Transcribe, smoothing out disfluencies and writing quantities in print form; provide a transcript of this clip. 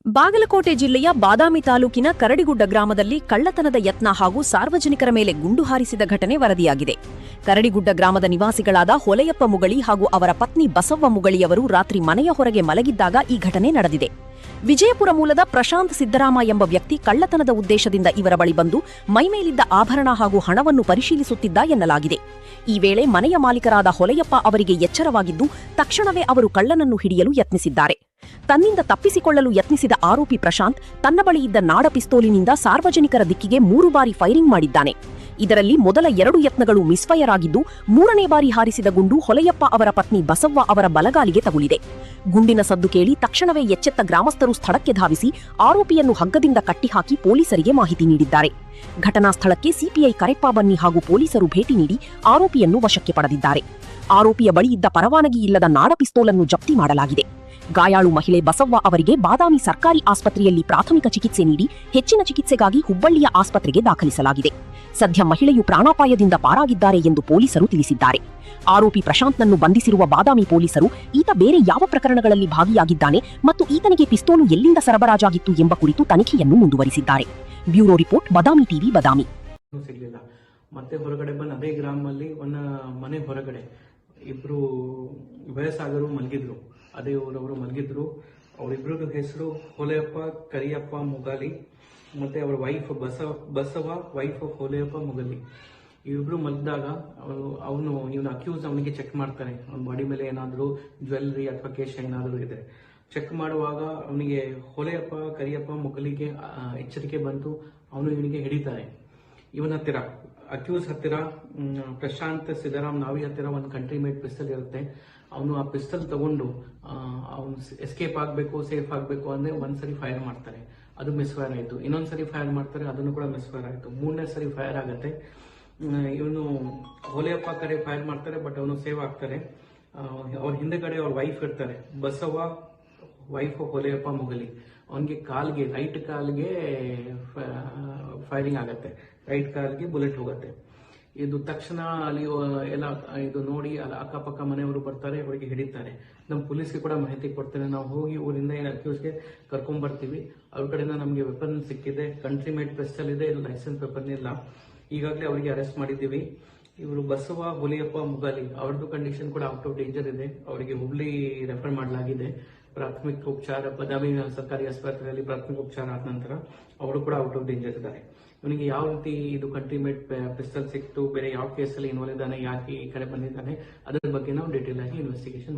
ಬಾಗಲಕೋಟೆ ಜಿಲ್ಲೆಯ ಬಾದಾಮಿ ತಾಲೂಕಿನ ಕರಡಿಗುಡ್ಡ ಗ್ರಾಮದಲ್ಲಿ ಕಳ್ಳತನದ ಯತ್ನ ಹಾಗೂ ಸಾರ್ವಜನಿಕರ ಮೇಲೆ ಗುಂಡು ಹಾರಿಸಿದ ಘಟನೆ ವರದಿಯಾಗಿದೆ. ಕರಡಿಗುಡ್ಡ ಗ್ರಾಮದ ನಿವಾಸಿಗಳಾದ ಹೊಲೆಯಪ್ಪ ಮುಗಳಿ ಹಾಗೂ ಅವರ ಪತ್ನಿ ಬಸವ್ವ ಮುಗಳಿಯವರು ರಾತ್ರಿ ಮನೆಯ ಹೊರಗೆ ಮಲಗಿದ್ದಾಗ ಈ ಘಟನೆ ನಡೆದಿದೆ. ವಿಜಯಪುರ ಮೂಲದ ಪ್ರಶಾಂತ್ ಸಿದ್ದರಾಮ ಎಂಬ ವ್ಯಕ್ತಿ ಕಳ್ಳತನದ ಉದ್ದೇಶದಿಂದ ಇವರ ಬಳಿ ಬಂದು ಮೈಮೇಲಿದ್ದ ಆಭರಣ ಹಾಗೂ ಹಣವನ್ನು ಪರಿಶೀಲಿಸುತ್ತಿದ್ದ ಎನ್ನಲಾಗಿದೆ. ಈ ವೇಳೆ ಮನೆಯ ಮಾಲೀಕರಾದ ಹೊಲೆಯಪ್ಪ ಅವರಿಗೆ ಎಚ್ಚರವಾಗಿದ್ದು ತಕ್ಷಣವೇ ಅವರು ಕಳ್ಳನನ್ನು ಹಿಡಿಯಲು ಯತ್ನಿಸಿದ್ದಾರೆ. ತನ್ನಿಂದ ತಪ್ಪಿಸಿಕೊಳ್ಳಲು ಯತ್ನಿಸಿದ ಆರೋಪಿ ಪ್ರಶಾಂತ್ ತನ್ನ ಬಳಿ ಇದ್ದ ನಾಡ ಪಿಸ್ತೂಲಿನಿಂದ ಸಾರ್ವಜನಿಕರ ದಿಕ್ಕಿಗೆ 3 ಬಾರಿ ಫೈರಿಂಗ್ ಮಾಡಿದ್ದಾನೆ. ಇದರಲ್ಲಿ ಮೊದಲ 2 ಯತ್ನಗಳು ಮಿಸ್ಫೈರ್ ಆಗಿದ್ದು 3ನೇ ಬಾರಿ ಹಾರಿಸಿದ ಗುಂಡು ಹೊಲೆಯಪ್ಪ ಅವರ ಪತ್ನಿ ಬಸವ್ವ ಅವರ ಬಲಗಾಲಿಗೆ ತಗುಲಿದೆ. ಗುಂಡಿನ ಸದ್ದು ಕೇಳಿ ತಕ್ಷಣವೇ ಎಚ್ಚೆತ್ತ ಗ್ರಾಮಸ್ಥರು ಸ್ಥಳಕ್ಕೆ ಧಾವಿಸಿ ಆರೋಪಿಯನ್ನು ಹಗ್ಗದಿಂದ ಕಟ್ಟಿಹಾಕಿ ಪೊಲೀಸರಿಗೆ ಮಾಹಿತಿ ನೀಡಿದ್ದಾರೆ. ಘಟನಾ ಸ್ಥಳಕ್ಕೆ ಸಿಪಿಐ ಕರೆಪ್ಪ ಬನ್ನಿ ಹಾಗೂ ಪೊಲೀಸರು ಭೇಟಿ ನೀಡಿ ಆರೋಪಿಯನ್ನು ವಶಕ್ಕೆ ಪಡೆದಿದ್ದಾರೆ. ಆರೋಪಿಯ ಬಳಿ ಇದ್ದ ಪರವಾನಗಿ ಇಲ್ಲದ ನಾಡ ಪಿಸ್ತೂಲನ್ನು ಜಪ್ತಿ ಮಾಡಲಾಗಿದೆ. ಗಾಯಾಳು ಮಹಿಳೆ ಬಸವ್ವ ಅವರಿಗೆ ಬಾದಾಮಿ ಸರ್ಕಾರಿ ಆಸ್ಪತ್ರೆಯಲ್ಲಿ ಪ್ರಾಥಮಿಕ ಚಿಕಿತ್ಸೆ ನೀಡಿ ಹೆಚ್ಚಿನ ಚಿಕಿತ್ಸೆಗಾಗಿ ಹುಬ್ಬಳ್ಳಿಯ ಆಸ್ಪತ್ರೆಗೆ ದಾಖಲಿಸಲಾಗಿದೆ. ಸದ್ಯ ಮಹಿಳೆಯು ಪ್ರಾಣಾಪಾಯದಿಂದ ಪಾರಾಗಿದ್ದಾರೆ ಎಂದು ಪೊಲೀಸರು ತಿಳಿಸಿದ್ದಾರೆ. ಆರೋಪಿ ಪ್ರಶಾಂತ್ನನ್ನು ಬಂಧಿಸಿರುವ ಬಾದಾಮಿ ಪೊಲೀಸರು ಈತ ಬೇರೆ ಯಾವ ಪ್ರಕರಣಗಳಲ್ಲಿ ಭಾಗಿಯಾಗಿದ್ದಾನೆ ಮತ್ತು ಈತನಿಗೆ ಪಿಸ್ತೂಲು ಎಲ್ಲಿಂದ ಸರಬರಾಜಾಗಿತ್ತು ಎಂಬ ಕುರಿತು ತನಿಖೆಯನ್ನು ಮುಂದುವರಿಸಿದ್ದಾರೆ. ಬ್ಯೂರೋ ರಿಪೋರ್ಟ್, ಬಾದಾಮಿ ಟಿವಿ, ಬಾದಾಮಿ. ಸಿಗ್ಲಿಲ್ಲ. ಮತ್ತೆ ಹೊರಗಡೆ ಬಂದು ಅದೇ ಗ್ರಾಮದಲ್ಲಿ ಒಂದು ಮನೆ ಹೊರಗಡೆ ಇಬ್ರು ವಯಸ್ಸಾಗರು ಮಲಗಿದ್ರು. ಅದೇ ಊರವರು ಮಲಗಿದ್ರು. ಅವರಿಬ್ರದ್ದು ಹೆಸರು ಹೊಲೆಯಪ್ಪ ಕರಿಯಪ್ಪ ಮುಗಾಲಿ ಮತ್ತೆ ಅವರ ವೈಫ್ ಬಸವ ವೈಫ್ ಹೊಲೆಯಪ್ಪ ಮುಗಲಿ. ಇವಿಬ್ರು ಮಲಗಿದಾಗ ಇವನು ಅಕ್ಯೂಸ್ ಅವನಿಗೆ ಚೆಕ್ ಮಾಡ್ತಾನೆ. ಅವನ ಬಾಡಿ ಮೇಲೆ ಏನಾದ್ರು ಜ್ಯುವೆಲ್ಲರಿ ಅಥವಾ ಕೇಶ್ ಏನಾದ್ರು ಇದೆ. ಚೆಕ್ ಮಾಡುವಾಗ ಅವನಿಗೆ ಹೊಲೆಯಪ್ಪ ಕರಿಯಪ್ಪ ಮುಗಲಿಗೆ ಎಚ್ಚರಿಕೆ ಬಂತು. ಅವನು ಇವನಿಗೆ ಹಿಡಿತಾನೆ. ಇವನ ಹತ್ತಿರ ಅಕ್ಯೂಸ್ ಹತ್ತಿರ ಪ್ರಶಾಂತ್ ಸಿದ್ದರಾಮ್ ನಾವಿ ಹತ್ತಿರ ಒಂದು ಕಂಟ್ರಿ ಮೇಡ್ ಪಿಸ್ತಲ್ ಇರುತ್ತೆ. ಅವನು ಆ ಪಿಸ್ತಲ್ ತಗೊಂಡು ಅವನು ಎಸ್ಕೇಪ್ ಆಗಬೇಕು, ಸೇಫ್ ಆಗಬೇಕು ಅಂದ್ರೆ ಒಂದ್ಸರಿ ಫೈರ್ ಮಾಡ್ತಾರೆ. ಅದು ಮಿಸ್ಫೈರ್ ಆಯಿತು. ಇನ್ನೊಂದ್ಸರಿ ಫೈರ್ ಮಾಡ್ತಾರೆ, ಅದನ್ನು ಕೂಡ ಮಿಸ್ಫೈರ್ ಆಯಿತು. 3ನೇ ಸರಿ ಫೈರ್ ಆಗುತ್ತೆ. ಇವನು ಹೊಲೆಯಪ್ಪ ಕಡೆ ಫೈರ್ ಮಾಡ್ತಾರೆ, ಬಟ್ ಅವನು ಸೇವ್ ಆಗ್ತಾರೆ. ಅವ್ರ ಹಿಂದೆಗಡೆ ಅವ್ರ ವೈಫ್ ಇರ್ತಾರೆ, ಬಸವ ವೈಫ್ ಹೊಲೆಯಪ್ಪ ಮುಗಲಿ. ಅವನಿಗೆ ಕಾಲ್ಗೆ, ರೈಟ್ ಕಾಲ್ಗೆ ಫೈರಿಂಗ್ ಆಗತ್ತೆ. ರೈಟ್ ಕಾಲ್ಗೆ ಬುಲೆಟ್ ಹೋಗುತ್ತೆ. ಇದು ತಕ್ಷಣ ಅಲ್ಲಿ ಎಲ್ಲ ಇದು ನೋಡಿ ಅಲ್ಲಿ ಅಕ್ಕಪಕ್ಕ ಮನೆಯವರು ಬರ್ತಾರೆ, ಅವರಿಗೆ ಹಿಡಿತಾರೆ. ನಮ್ಮ ಪೊಲೀಸ್ಗೆ ಕೂಡ ಮಾಹಿತಿ ಕೊಡ್ತಾರೆ. ನಾವು ಹೋಗಿ ಊರಿಂದ ಅಕ್ಯೂಸ್ಗೆ ಕರ್ಕೊಂಡ್ ಬರ್ತೀವಿ. ಅವ್ರ ಕಡೆಯಿಂದ ನಮಗೆ ವೆಪನ್ ಸಿಕ್ಕಿದೆ, ಕಂಟ್ರಿ ಮೇಡ್ ಪಿಸ್ತಲ್ ಇದೆ, ಲೈಸೆನ್ಸ್ ವೆಪನ್ ಇಲ್ಲ. ಈಗಾಗಲೇ ಅವರಿಗೆ ಅರೆಸ್ಟ್ ಮಾಡಿದ್ದೀವಿ. ಇವರು ಬಸವ ಹೊಲೆಯಪ್ಪ ಮುಗಾಲಿ ಅವ್ರದ್ದು ಕಂಡೀಷನ್ ಕೂಡ ಔಟ್ ಆಫ್ ಡೇಂಜರ್ ಇದೆ. ಅವರಿಗೆ ಹುಬ್ಳಿ ರೆಫರ್ ಮಾಡಲಾಗಿದೆ. ಪ್ರಾಥಮಿಕ ಉಪಚಾರ ಬಾದಾಮಿ ಸರ್ಕಾರಿ ಆಸ್ಪತ್ರೆಯಲ್ಲಿ ಪ್ರಾಥಮಿಕ ಉಪಚಾರ ಆದ ನಂತರ ಅವರು ಕೂಡ ಔಟ್ ಆಫ್ ಡೇಂಜರ್ ಇದ್ದಾರೆ. ಇವನಿಗೆ ಯಾವ ರೀತಿ ಇದು ಕಂಟ್ರಿ ಮೇಡ್ ಪಿಸ್ತಲ್ ಸಿಕ್ತು, ಬೇರೆ ಯಾವ ಕೇಸಲ್ಲಿ ಇನ್ವಾಲ್ವ್ ಇದ್ದಾನೆ, ಯಾಕೆ ಈ ಕಡೆ ಬಂದಿದ್ದಾನೆ, ಅದರ ಬಗ್ಗೆ ನಾವು ಡೀಟೇಲ್ ಆಗಿ ಇನ್ವೆಸ್ಟಿಗೇಷನ್